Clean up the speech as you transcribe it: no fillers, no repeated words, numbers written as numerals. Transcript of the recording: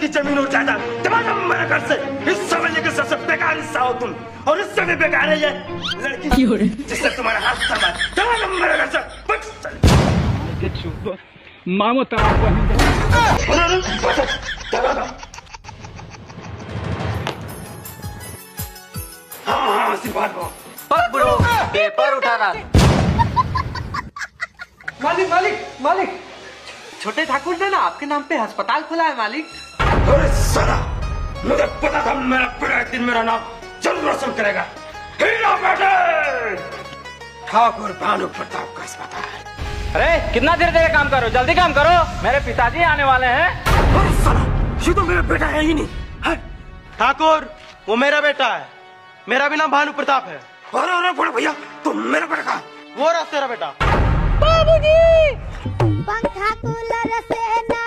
की जमीन और जायदाद तमाम मेरे घर से हिस्सा में लेकर सबसे बेकार हिस्सा हो तुम, और इससे भी बेकार है ये लड़की जिसने तुम्हारा हाथ थमा। तमाम मेरे घर से मामो हाँ आशीर्वाद हो। ब्रो पेपर उठाना। मालिक मालिक मालिक, छोटे ठाकुर ने ना आपके नाम पे अस्पताल खोला है मालिक। अरे साला, मुझे पता था मेरा बेटा एक दिन मेरा नाम जरूर रोशन करेगा। हीरा बेटे, ठाकुर भानु प्रताप का अस्पताल। अरे कितना देर देर काम करो, जल्दी काम करो, मेरे पिताजी आने वाले हैं। अरे साला, ये तो मेरा बेटा है ही नहीं। ठाकुर वो मेरा बेटा है, मेरा भी नाम भानु प्रताप है। अरे अरे बड़े भैया, तुम मेरा बेटा कहाँ? वो रहा तेरा बेटा। बाबूजी, पंखा कूलर से ना